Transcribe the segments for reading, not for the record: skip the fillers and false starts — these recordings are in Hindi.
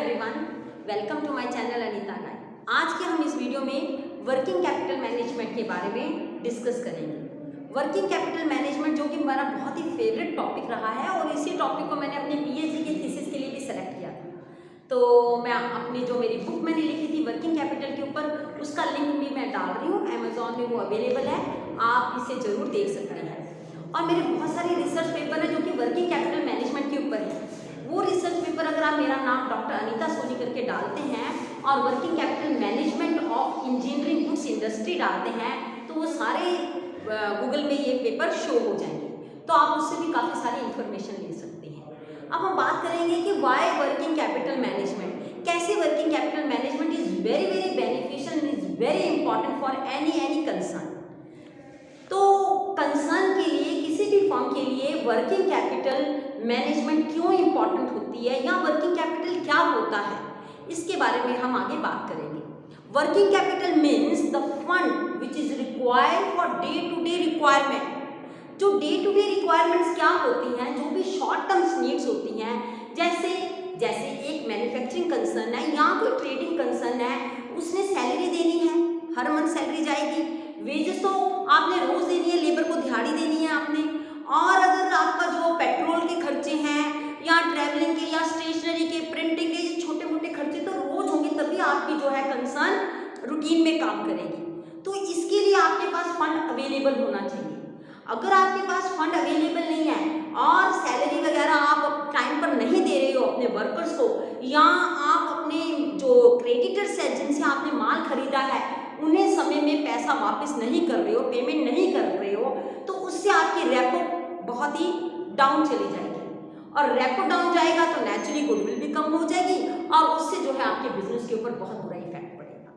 Everyone, welcome to my channel Anita गाय। आज के हम इस वीडियो में वर्किंग कैपिटल मैनेजमेंट के बारे में डिस्कस करेंगे। वर्किंग कैपिटल मैनेजमेंट जो कि हमारा बहुत ही फेवरेट टॉपिक रहा है और इसी टॉपिक को मैंने अपने पीएचडी के थीसिस के लिए भी सेलेक्ट किया था। तो मैं अपनी जो मेरी बुक मैंने लिखी थी वर्किंग कैपिटल के ऊपर, उसका लिंक भी मैं डाल रही हूँ, अमेजॉन में वो अवेलेबल है, आप इसे ज़रूर देख सकते हैं। और मेरे बहुत सारे रिसर्च पेपर है जो कि वर्किंग कैपिटल मैनेजमेंट के ऊपर है। वो रिसर्च पेपर अगर आप मेरा नाम डॉक्टर अनीता सोनी करके डालते हैं और working capital management of engineering goods industry डालते हैं तो वो सारे गूगल में ये पेपर शो हो जाएंगे, तो आप उससे भी काफ़ी सारी इंफॉर्मेशन ले सकते हैं। अब हम बात करेंगे कि वाई वर्किंग कैपिटल मैनेजमेंट, कैसे working capital management is very beneficial, is very important for any concern. तो कंसर्न के लिए, किसी भी फर्म के लिए वर्किंग कैपिटल मैनेजमेंट क्यों इंपॉर्टेंट होती है या वर्किंग कैपिटल क्या होता है, इसके बारे में हम आगे बात करेंगे। Working capital means the fund which is required for day to day requirement. जो डे टू डे रिक्वायरमेंट्स क्या होती हैं, जो भी शॉर्ट टर्म्स नीड्स होती हैं, जैसे एक मैन्युफैक्चरिंग कंसर्न है या कोई ट्रेडिंग कंसर्न है, उसने सैलरी देनी है, हर मंथ सैलरी जाएगी, वेजेस तो आपने रोज देनी है, लेबर को दिहाड़ी देनी है आपने, और अगर आपका जो पेट्रोल के खर्चे हैं या ट्रैवलिंग के या स्टेशनरी के, प्रिंटिंग के, छोटे मोटे खर्चे तो रोज होंगे, तभी आपकी जो है कंसर्न रूटीन में काम करेगी। तो इसके लिए आपके पास फंड अवेलेबल होना चाहिए। अगर आपके पास फंड अवेलेबल नहीं है और सैलरी वगैरह आप टाइम पर नहीं दे रहे हो अपने वर्कर्स को, या आप अपने जो क्रेडिटर्स हैं जिनसे आपने माल खरीदा है उन्हें समय में पैसा वापस नहीं कर रहे हो, पेमेंट नहीं कर रहे हो, तो उससे आपकी रेपो बहुत ही डाउन चली जाएगी, और रेपो डाउन जाएगा तो नेचुरली गुडविल भी कम हो जाएगी और उससे जो है आपके बिजनेस के ऊपर बहुत बुरा इफेक्ट पड़ेगा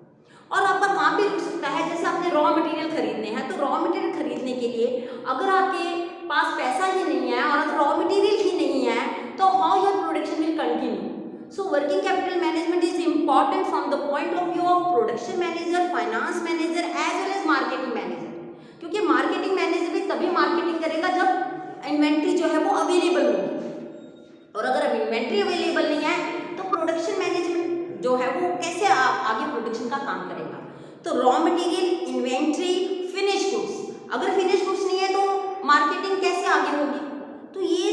और आपका काम भी रुक सकता है। जैसे आपने रॉ मटेरियल खरीदने हैं, तो रॉ मटेरियल खरीदने के लिए अगर आपके पास पैसा ही नहीं है और अगर रॉ मटेरियल ही नहीं है तो how your production will continue. So working capital management is important from the point of view of production manager, finance manager as well as marketing manager, क्योंकि मार्केटिंग मैनेजर भी तभी मार्केटिंग करेगा जब इन्वेंट्री जो है वो अवेलेबल होगी, और अगर अब इन्वेंट्री अवेलेबल नहीं है तो प्रोडक्शन मैनेजमेंट जो है वो कैसे आगे प्रोडक्शन का काम करेगा। तो raw material, inventory, finish goods, अगर फिनिश गुड्स नहीं है तो मार्केटिंग कैसे आगे होगी। तो ये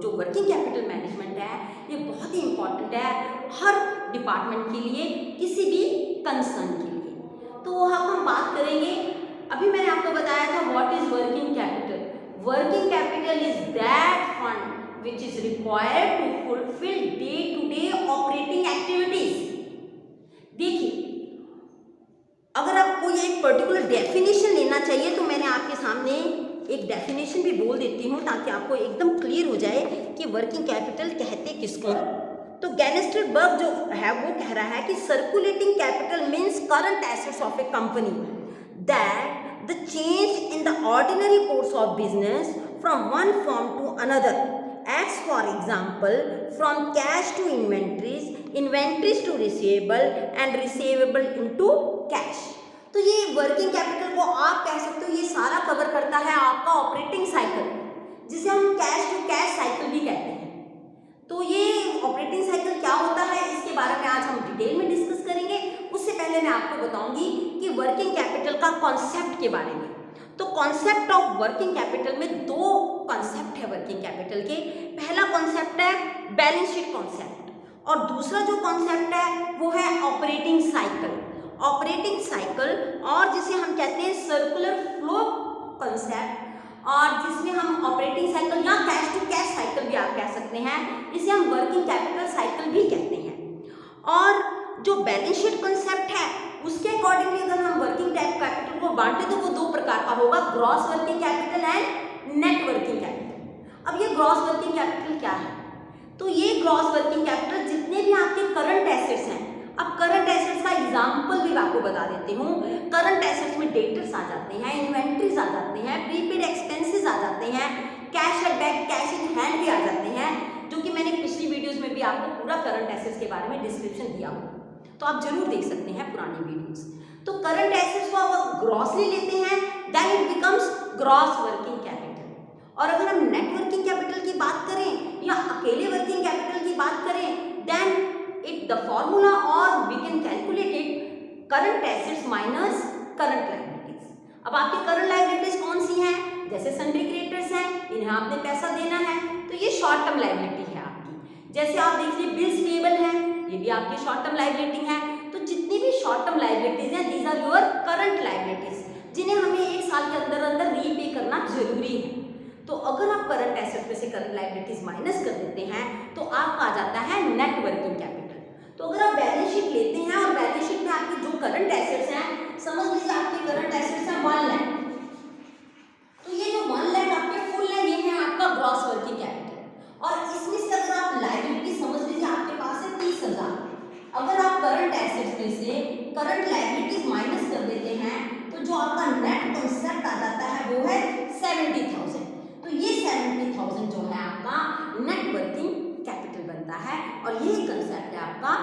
जो वर्किंग कैपिटल मैनेजमेंट है ये बहुत ही इंपॉर्टेंट है हर डिपार्टमेंट के लिए, किसी भी कंसर्न के लिए। तो अब हम बात करेंगे, अभी मैंने आपको बताया था what is working capital. Working capital is that fund which is required to fulfil day to day operating activities. देखिए, अगर आपको एक पर्टिकुलर डेफिनेशन लेना चाहिए तो मैंने आपके सामने एक डेफिनेशन भी बोल देती हूँ ताकि आपको एकदम क्लियर हो जाए कि वर्किंग कैपिटल कहते किसको। तो गैनेस्टरबर्ग जो है वो कह रहा है कि circulating capital means current assets of a company that the change in the ordinary course of business from one form to another, as for example from cash to inventories, inventories to receivable and receivable into cash. तो ये वर्किंग कैपिटल को आप कह सकते हो, ये सारा कवर करता है आपका ऑपरेटिंग साइकिल, जिसे हम कैश टू कैश साइकिल भी कहते हैं। तो ये ऑपरेटिंग साइकिल क्या होता है इसके बारे में आज हम डिटेल में डिस्कस करेंगे। उससे पहले मैं आपको बताऊंगी कि वर्किंग कैपिटल का कॉन्सेप्ट के बारे में। तो कॉन्सेप्ट ऑफ वर्किंग कैपिटल में दो कॉन्सेप्ट है वर्किंग कैपिटल के। पहला कॉन्सेप्ट है बैलेंस शीट कॉन्सेप्ट और दूसरा जो कॉन्सेप्ट है वो है ऑपरेटिंग साइकिल। ऑपरेटिंग साइकिल और जिसे हम कहते हैं सर्कुलर फ्लो कंसेप्ट, और जिसमें हम ऑपरेटिंग साइकिल या कैश टू कैश साइकिल भी आप कह सकते हैं, इसे हम वर्किंग कैपिटल साइकिल भी कहते हैं। और जो बैलेंस शीट कंसेप्ट है उसके अकॉर्डिंगली अगर हम वर्किंग कैपिटल को बांटे तो वो दो प्रकार का होगा, gross working capital and net working capital. अब ये ग्रॉस वर्किंग कैपिटल क्या है? तो ये ग्रॉस वर्किंग कैपिटल जितने भी आपके करंट एसेट्स हैं, अब करंट एसेट्स का एग्जांपल भी मैं आपको बता देती हूँ। करंट एसेट्स में डेटर्स आ जाते हैं, इन्वेंट्रीज आ जाते हैं, प्रीपेड एक्सपेंसेस आ जाते हैं, cash at bank, cash in hand भी आ जाते हैं, जो कि मैंने पिछली वीडियोस में भी आपको पूरा करंट एसेट्स के बारे में डिस्क्रिप्शन दिया हो, तो आप जरूर देख सकते हैं पुरानी वीडियोस। तो करंट एसेट्स को आप ग्रॉसली लेते हैं, then it becomes gross working capital. और अगर हम नेट वर्किंग कैपिटल की बात करें या अकेले वर्किंग कैपिटल की बात करें, देन द फॉर्मूला और we can calculate it current assets minus current liabilities. अब आपकी करंट लायबिलिटीज कौन सी हैं? जैसे सन्ड्री क्रेडिटर्स हैं, इन्हें आपने पैसा देना है तो ये शॉर्ट टर्म लायबिलिटी है आपकी। जैसे आप देखिए बिल्स पेबल है, ये भी आपकी शॉर्ट टर्म लायबिलिटी है। तो जितनी भी शॉर्ट टर्म लायबिलिटीज हैं these are your current liabilities, जिन्हें हमें एक साल के अंदर अंदर रीपे करना जरूरी है। तो अगर आप करंट एसेट्स में से करंट लायबिलिटीज माइनस कर देते हैं तो आपका आ जाता है नेट वर्किंग कैपिटल। तो अगर आप बैलेंस शीट लेते हैं और बैलेंस शीट में आपके जो करंट एसेट्स हैं, समझ लीजिए आपके करंट एसेट्स हैं 1 लाख, तो ये जो 1 लाख आपके फुल है, ये है आपका ग्रॉस वर्किंग कैपिटल। और इसमें से अगर आप लायबिलिटी समझ लीजिए आपके पास है 30,000, अगर आप करंट एसेट्स में से करंट लायबिलिटीज माइनस कर देते हैं तो जो आपका नेट कंसेप्ट आ जाता है वो है 70,000। तो ये 70,000 जो है आपका नेट वर्किंग कैपिटल बनता है और यही कंसेप्ट है आपका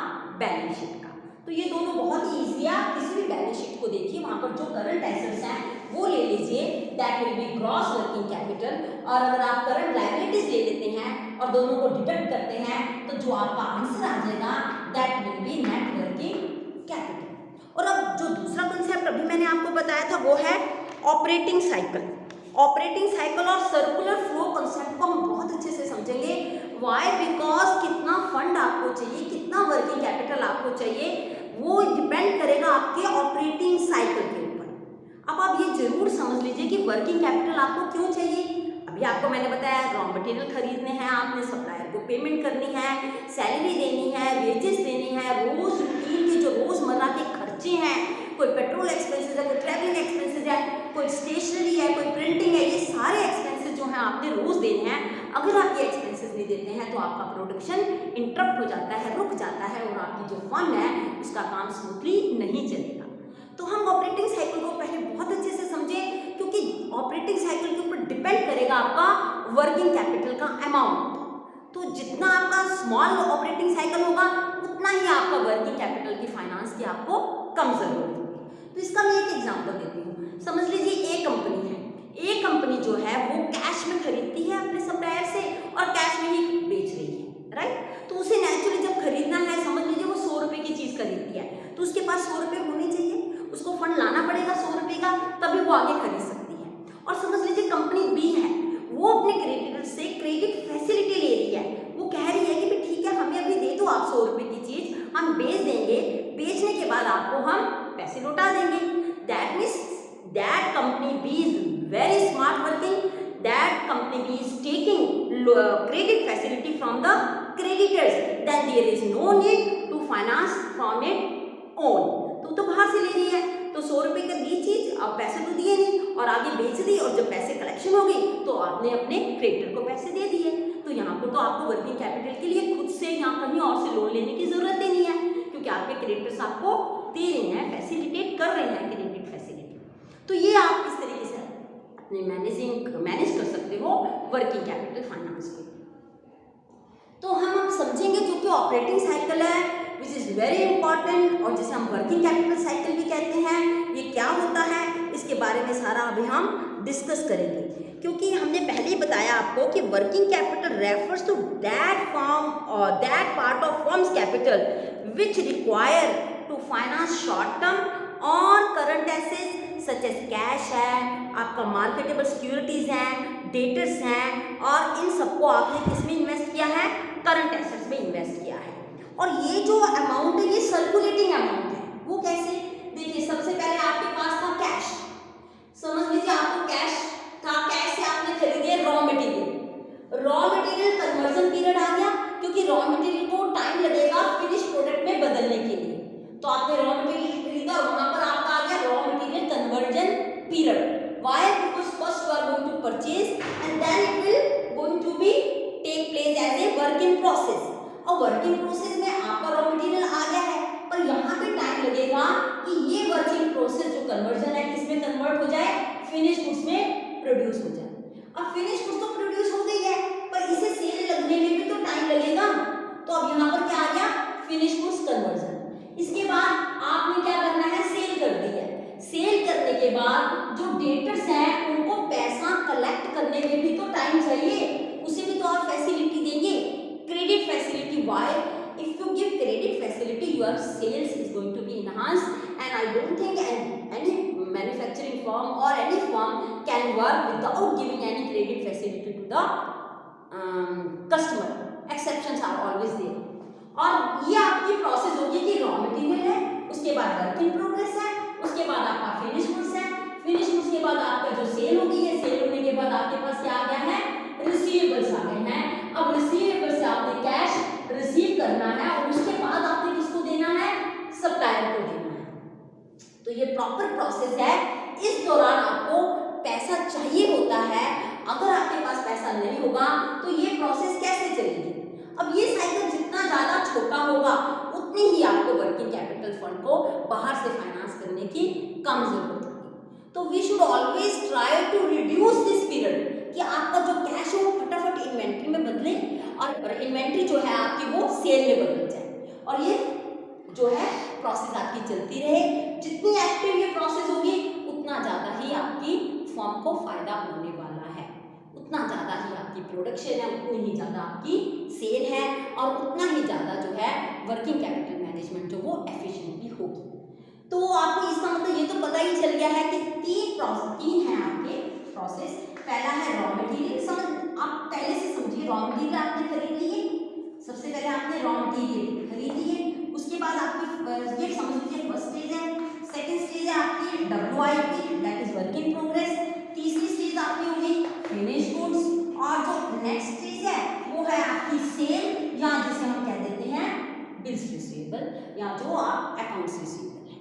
बैलेंस शीट का। तो ये दोनों बहुत ही ईजी है, आप किसी भी बैलेंस शीट को देखिए, वहां पर जो करंट एसेट्स हैं वो ले लीजिए, that will B gross working capital. और अगर आप करंट लायबिलिटीज ले लेते हैं और दोनों को डिडक्ट करते हैं तो जो आपका आंसर आ जाएगा that will B net working capital. और अब जो दूसरा कंसेप्ट अभी मैंने आपको बताया था वो है ऑपरेटिंग साइकिल। ऑपरेटिंग साइकिल और सर्कुलर फ्लो कंसेप्ट को हम बहुत अच्छे से समझेंगे। वाई? बिकॉज कितना फंड आपको चाहिए, कितना वर्किंग कैपिटल आपको चाहिए, वो डिपेंड करेगा आपके ऑपरेटिंग साइकिल के ऊपर। अब आप ये जरूर समझ लीजिए कि वर्किंग कैपिटल आपको क्यों चाहिए। अभी आपको मैंने बताया रॉ मटेरियल खरीदने हैं, आपने सप्लायर को पेमेंट करनी है, सैलरी देनी है, वेजेस देनी है, रोज रूटीन के जो रोजमर्रा के खर्चे हैं, कोई पेट्रोल एक्सपेंसेस है, कोई ट्रैवलिंग एक्सपेंसेस है, कोई स्टेशनरी है, कोई प्रिंटिंग है, ये सारे एक्सपेंसेस जो हैं आपने रोज देने हैं। अगर आप ये एक्सपेंसेस नहीं देते हैं तो आपका प्रोडक्शन इंटरप्ट हो जाता है, रुक जाता है और आपकी जो फंड है उसका काम स्मूथली नहीं चलेगा। तो हम ऑपरेटिंग साइकिल को पहले बहुत अच्छे से समझें, क्योंकि ऑपरेटिंग साइकिल के ऊपर डिपेंड करेगा आपका वर्किंग कैपिटल का अमाउंट। तो जितना आपका स्मॉल ऑपरेटिंग साइकिल होगा उतना ही आपका वर्किंग कैपिटल की फाइनेंस की आपको कम जरूरत होगी। तो इसका मैं एक एग्जांपल देती हूँ। समझ लीजिए एक कंपनी है, एक कंपनी जो है वो कैश में खरीदती है अपने सप्लायर से और कैश में ही बेच रही है, राइट। तो उसे नेचुरली जब खरीदना है, समझ लीजिए वो 100 रुपये की चीज खरीदती है, तो उसके पास 100 रुपये होने चाहिए, उसको फंड लाना पड़ेगा 100 रुपये का, तभी वो आगे खरीद सकती है। और समझ लीजिए कंपनी बी है, वो अपने क्रेडिटर से क्रेडिट फैसिलिटी ले रही है, वो कह रही है कि भाई ठीक है हमें अभी दे दो आप 100 रुपये की चीज, हम बेच देंगे, बेचने के बाद आपको हम पैसे लौटा देंगे। That means that company B is very smart working, that company B is taking credit facility from the creditors, then there is no need to finance from it own। तो बाहर से ले रही है, तो 100 रुपये का दी चीज, अब पैसे तो दिए नहीं और आगे बेच दी, और जब पैसे कलेक्शन हो गई तो आपने अपने क्रेडिटर को पैसे दे दिए। तो यहाँ पर तो आपको वर्किंग कैपिटल के लिए खुद से यहाँ कहीं और से लोन लेने की जरूरत ही नहीं है, क्योंकि आपके क्रेडिटर्स आपको दे रहे हैं, फैसिलिटेट कर रहे हैं क्रेडिट फैसिलिटी। तो ये आप इस तरीके से अपने मैनेज कर सकते हो वर्किंग कैपिटल फाइनेंस को। तो हम अब समझेंगे जो कि ऑपरेटिंग साइकिल है विच इज़ वेरी इंपॉर्टेंट, और जिसे हम वर्किंग कैपिटल साइकिल भी कहते हैं, ये क्या होता है इसके बारे में सारा अभी हम डिस्कस करेंगे। क्योंकि हमने पहले ही बताया आपको कि working capital refers to that part of firm's capital which require to finance short term और current assets such as cash है, आपका मार्केटेबल सिक्योरिटीज हैं, डेटर्स हैं, और इन सबको आपने किसमें इन्वेस्ट किया है? करंट एसेट्स में इन्वेस्ट किया है। और ये जो अमाउंट है ये सर्कुलेटिंग अमाउंट है। वो कैसे? देखिए सबसे पहले आपके पास था कैश, समझ लीजिए आपको कैश था, कैश से आपने खरीदे raw material, raw material conversion period आ गया, क्योंकि रॉ मटेरियल को टाइम लगेगा फिनिश प्रोडक्ट में बदलने के लिए। तो आपने रॉ मटेरियल खरीदा और वहां पर आपका आ गया raw material conversion period. Why? Because first you are going to purchase and then it will going to be take place as a work in process। और वर्क इन प्रोसेस में आपका रॉ मटेरियल आ गया है, पर यहाँ पे टाइम लगेगा कि ये वर्क इन प्रोसेस जो कन्वर्जन है किसमें कन्वर्ट हो जाए? फिनिश गुड्स में प्रोड्यूस हो जाए। अब फिनिश गुड्स तो प्रोड्यूस हो गई है, पर इसे सेल लगने में भी तो टाइम लगेगा। तो अब यहाँ पर क्या आ गया? Finish goods conversion. इसके बाद आपने क्या करना है? सेल कर दी है। सेल करने के बाद जो डेटर्स हैं उनको पैसा कलेक्ट करने में भी तो टाइम चाहिए, उसे भी तो आप फैसिलिटी देंगे, credit facility. Why? If you give credit facility your sales is going to be enhanced, and I don't think any manufacturing firm or any firm can work without giving any credit facility to the customer. Exceptions are always there. और ये आपकी प्रोसेस होगी कि रॉ मटेरियल है, उसके बाद वर्क इन प्रोग्रेस है, उसके बाद आपका फिनिश गुड्स है, फिनिश गुड्स के बाद आपका जो सेल होगी है, सेल होने के बाद आपके पास क्या आ गया है, रिसीवेबल्स आ गए हैं। अब रिसीवेबल से आपने कैश रिसीव करना है और उसके बाद आपने किसको देना है, सप्लायर को देना है। तो ये प्रॉपर प्रोसेस है। इस दौरान आपको पैसा चाहिए होता है। अगर आपके पास पैसा नहीं होगा तो ये प्रोसेस कैसे चलेगी। अब ये साइकिल जितना ज़्यादा छोटा होगा उतनी ही आपको वर्किंग कैपिटल फंड को बाहर से फाइनेंस करने की कम जरूरत होगी। तो we should always try to reduce this period, कि आपका जो कैश है वो फटाफट इन्वेंट्री में बदले और इन्वेंट्री जो है आपकी वो सेल में बदल जाए, और ये जो है प्रोसेस आपकी चलती रहे। जितनी एक्टिव ये प्रोसेस होगी उतना ज़्यादा ही आपकी फर्म को फायदा होने वाला है, उतना ज़्यादा ही आपकी प्रोडक्शन है, उतनी ही ज़्यादा आपकी सेल है, और उतना ही ज़्यादा जो है वर्किंग कैपिटल मैनेजमेंट जो वो एफिशिएंटली होगी। तो आपको इसका मतलब ये तो पता ही चल गया है कि तीन है आपके प्रोसेस। पहला है रॉ मटेरियल, आप पहले से समझिए, रॉ मटेरियल आपने खरीद लिए, सबसे पहले आपने रॉ मटेरियल खरीद लिए, उसके बाद आपकी ये समझ लीजिए फर्स्ट स्टेज है। सेकंड स्टेज है आपकी WIP, that is work in progress. तीसरी स्टेज आपकी होगी फिनिश गुड्स, और जो नेक्स्ट स्टेज है वो है आपकी सेल, या जिसे हम कह देते हैं बिल्स रिसीवेबल, या जो आप अकाउंट्स रिसीवेबल है।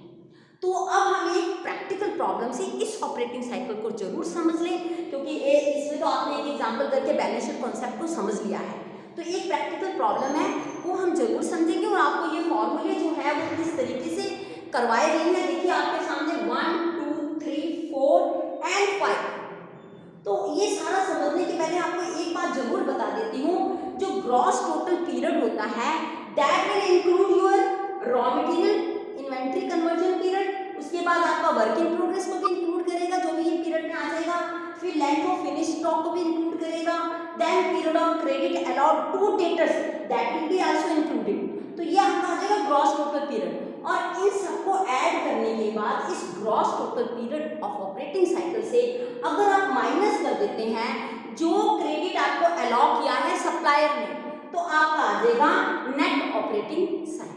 तो अब हम एक प्रैक्टिकल प्रॉब्लम से इस ऑपरेटिंग साइकिल को जरूर समझ लें, क्योंकि इसमें तो आपने एक एग्जांपल करके बैलेंस शीट कॉन्सेप्ट को समझ लिया है। तो एक प्रैक्टिकल प्रॉब्लम है वो हम जरूर समझेंगे, और आपको ये फॉर्मूले जो है वो किस तरीके से करवाए गए हैं देखिए आपके सामने 1 2 3 4 एंड 5। तो ये सारा समझने के पहले आपको एक बात जरूर बता देती हूँ, जो ग्रॉस टोटल पीरियड होता है that will include your raw material inventory conversion period, उसके बाद आपका वर्क इन प्रोग्रेस को भी इंक्लूड करेगा जो भी इन पीरियड में आ जाएगा, फिर लेंथ ऑफ फिनिश स्टॉक को भी इंक्लूड करेगा, then period of credit allowed to debtors that will be also included. तो ये आपका आ जाएगा ग्रॉस टोटल पीरियड, और इन सबको ऐड करने के बाद इस gross total period of operating cycle से अगर आप माइनस कर देते हैं जो क्रेडिट आपको अलाउ किया है सप्लायर ने, तो आपका आ जाएगा नेट ऑपरेटिंग साइकिल।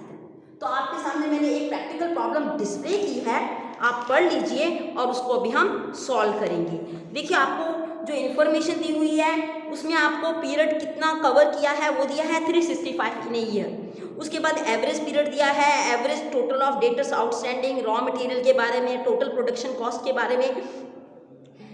तो आपके सामने मैंने एक प्रैक्टिकल प्रॉब्लम डिस्प्ले की है, आप पढ़ लीजिए और उसको अभी हम सॉल्व करेंगे। देखिए आपको जो इन्फॉर्मेशन दी हुई है उसमें आपको पीरियड कितना कवर किया है वो दिया है 365 इन ए ईयर। उसके बाद एवरेज पीरियड दिया है, average total of debtors outstanding, raw material के बारे में, टोटल प्रोडक्शन कॉस्ट के बारे में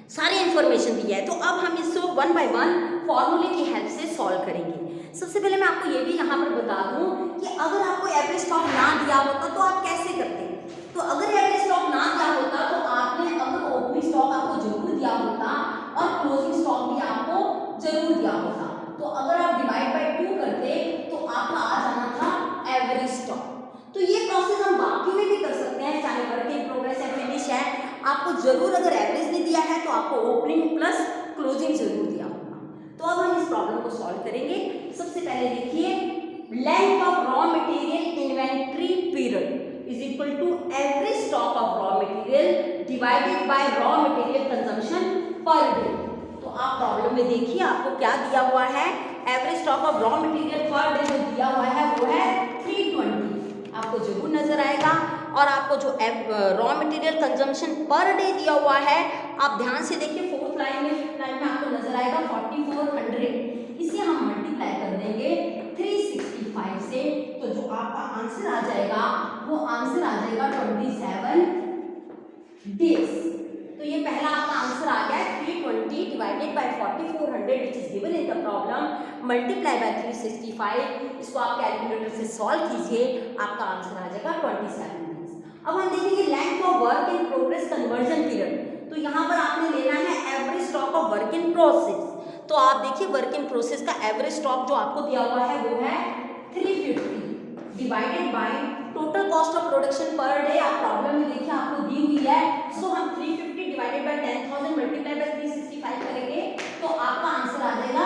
सारी इन्फॉर्मेशन दी है। तो अब हम इसको 1 बाय 1 फॉर्मूले की हेल्प से सॉल्व करेंगे। सबसे पहले मैं आपको ये भी यहाँ पर बता दूँ कि अगर आपको एवरेज स्टॉक ना दिया होता तो आप कैसे करते। तो अगर एवरेज स्टॉक ना दिया होता तो आपने अगर ओपनिंग स्टॉक आपको जरूर दिया होता और क्लोजिंग स्टॉक भी आपको जरूर दिया होता, तो अगर आप डिवाइड बाय 2 करते तो आपका आ जाना था एवरेज स्टॉक। तो ये प्रोसेस हम बाकी में भी कर सकते हैं, चाहे वर्क इन प्रोग्रेस है, फिनिश है, आपको जरूर अगर एवरेज नहीं दिया है तो आपको ओपनिंग प्लस क्लोजिंग जरूर दिया होगा। तो अब हम इस प्रॉब्लम को सॉल्व करेंगे। सबसे पहले देखिए, length of raw material inventory period is equal to average stock of raw material divided by raw material consumption per day। तो आप प्रॉब्लम में देखिए आपको क्या दिया हुआ है, average stock of raw material per day जो दिया हुआ है वो है 320, आपको जरूर नजर आएगा। और आपको जो raw material consumption per day दिया हुआ है, आप ध्यान से देखिए 4th लाइन में 5th लाइन में आपको नजर आएगा 4400। इसे हम मल्टीप्लाई कर देंगे 365 से, तो जो आपका आंसर आ जाएगा वो आंसर आ जाएगा 27 डेज। तो ये पहला आपका आंसर आ गया है 320 divided by 4400 which is given in the problem, multiply by 365। इसको आप कैलकुलेटर से सॉल्व कीजिए, आपका आंसर आ जाएगा 27 डेज। अब हम देखेंगे length of work in progress conversion period. तो यहाँ पर आपने लेना है average stock of work in process. तो आप देखिए वर्क इन प्रोसेस का एवरेज स्टॉक जो आपको दिया हुआ है वो है 350 divided by total cost of production per day. आप प्रॉब्लम में देखिए आपको दी हुई है, सो हम 350 डिवाइडेड बाय 10,000 मल्टीप्लाई बाय 365 करेंगे तो आपका आंसर आ जाएगा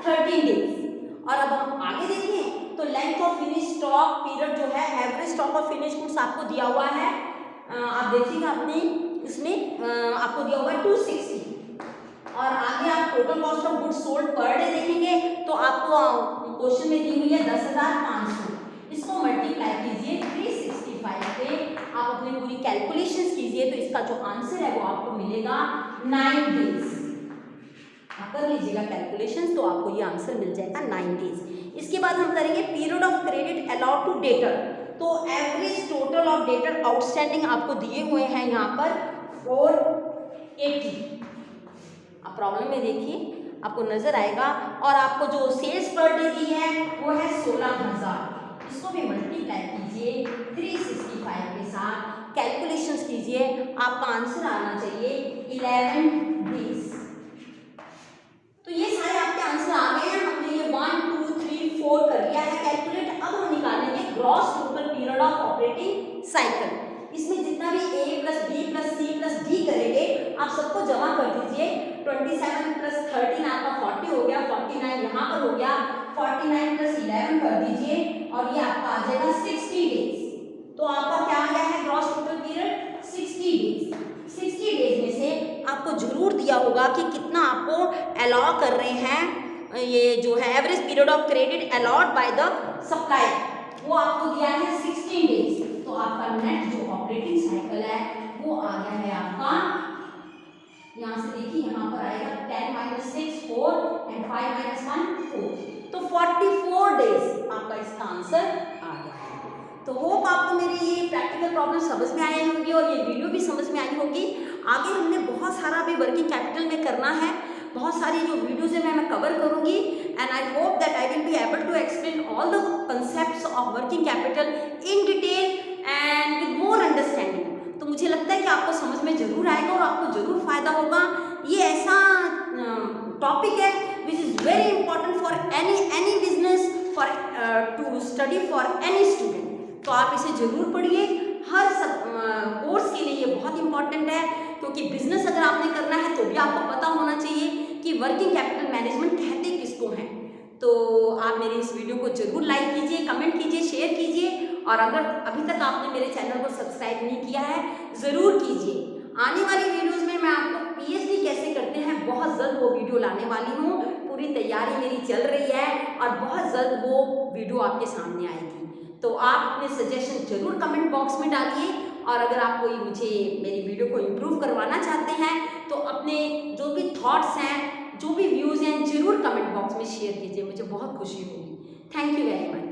13 डेज। और अब हम आगे देखें तो length of finish stock period जो है, average stock of finish goods आपको दिया हुआ है, आप देखिएगा अपने इसमें आपको दिया हुआ है 260, और आगे आप total cost of goods sold per day देखेंगे तो आपको क्वेश्चन में दी हुई है 10,500। इसको मल्टीप्लाई कीजिए 365 पे, आप अपनी पूरी कैलकुलेशंस कीजिए तो इसका जो आंसर है वो आपको मिलेगा 9 डेज। आप कर लीजिएगा कैलकुलेशंस तो आपको ये आंसर मिल जाएगा 9 डेज। इसके बाद हम करेंगे period of credit allowed to debtor. तो average total of debtor outstanding आपको दिए हुए हैं यहाँ पर 480। आप प्रॉब्लम में देखिए आपको नजर आएगा, और आपको जो सेल्स पर डे दी है वो है 16,000। इसको भी मल्टीप्लाई कीजिए 365 के साथ, कैलकुलेशंस कीजिए, आपका आंसर आना चाहिए 11 डेज। तो ये सारे आपके आंसर आ गए हैं। हमने ये 1 2 3 4 कर लिया है कैलकुलेट। अब हम निकालेंगे gross total period of operating cycle. इसमें जितना भी A plus B plus C plus D करेंगे आप सबको जमा कर दीजिए। 27 प्लस 13 आपका 40 हो गया, 49 यहाँ पर हो गया, 49 प्लस 11 कर दीजिए और ये आपका आ जाएगा 60 डेज। तो आपका क्या आ गया है gross total period 60 days. 60 days में से आपको जरूर दिया होगा कि कितना आपको अलाउ कर रहे हैं, ये जो है average period of credit allowed by the supplier, वो आपको दिया है 16 डेज। तो आपका नेट जो ऑपरेटिंग साइकिल है वो आ गया है आपका, यहाँ से देखिए यहाँ पर आएगा 10 माइनस 6 4 एंड 5 माइनस 1 4, तो 44 डेज आपका इसका आंसर आ गया है। तो होप आपको मेरी ये प्रैक्टिकल प्रॉब्लम समझ में आई होगी और ये वीडियो भी समझ में आई होगी। आगे हमने बहुत सारा भी वर्किंग कैपिटल में करना है, बहुत सारी जो वीडियोज है मैं कवर करूंगी, and I hope that I will be able to explain all the concepts of working capital in detail and with more understanding. तो मुझे लगता है कि आपको समझ में जरूर आएगा और आपको जरूर फायदा होगा। ये ऐसा टॉपिक है which is very important for any business, for to study for any student. तो आप इसे जरूर पढ़िए, हर कोर्स के लिए ये बहुत इंपॉर्टेंट है, क्योंकि बिजनेस अगर आपने करना है तो भी आपको पता होना चाहिए कि वर्किंग कैपिटल मैनेजमेंट कहते किसको हैं। तो आप मेरी इस वीडियो को जरूर लाइक कीजिए, कमेंट कीजिए, शेयर कीजिए, और अगर अभी तक आपने मेरे चैनल को सब्सक्राइब नहीं किया है ज़रूर कीजिए। आने वाली वीडियोस में मैं आपको PhD कैसे करते हैं बहुत जल्द वो वीडियो लाने वाली हूँ। पूरी तैयारी मेरी चल रही है और बहुत जल्द वो वीडियो आपके सामने आएगी। तो आप अपने सजेशन जरूर कमेंट बॉक्स में डालिए, और अगर आप कोई मुझे मेरी वीडियो को इम्प्रूव करवाना चाहते हैं तो अपने जो भी थॉट्स हैं, जो भी व्यूज़ हैं, जरूर कमेंट बॉक्स में शेयर कीजिए, मुझे बहुत खुशी होगी। Thank you very much.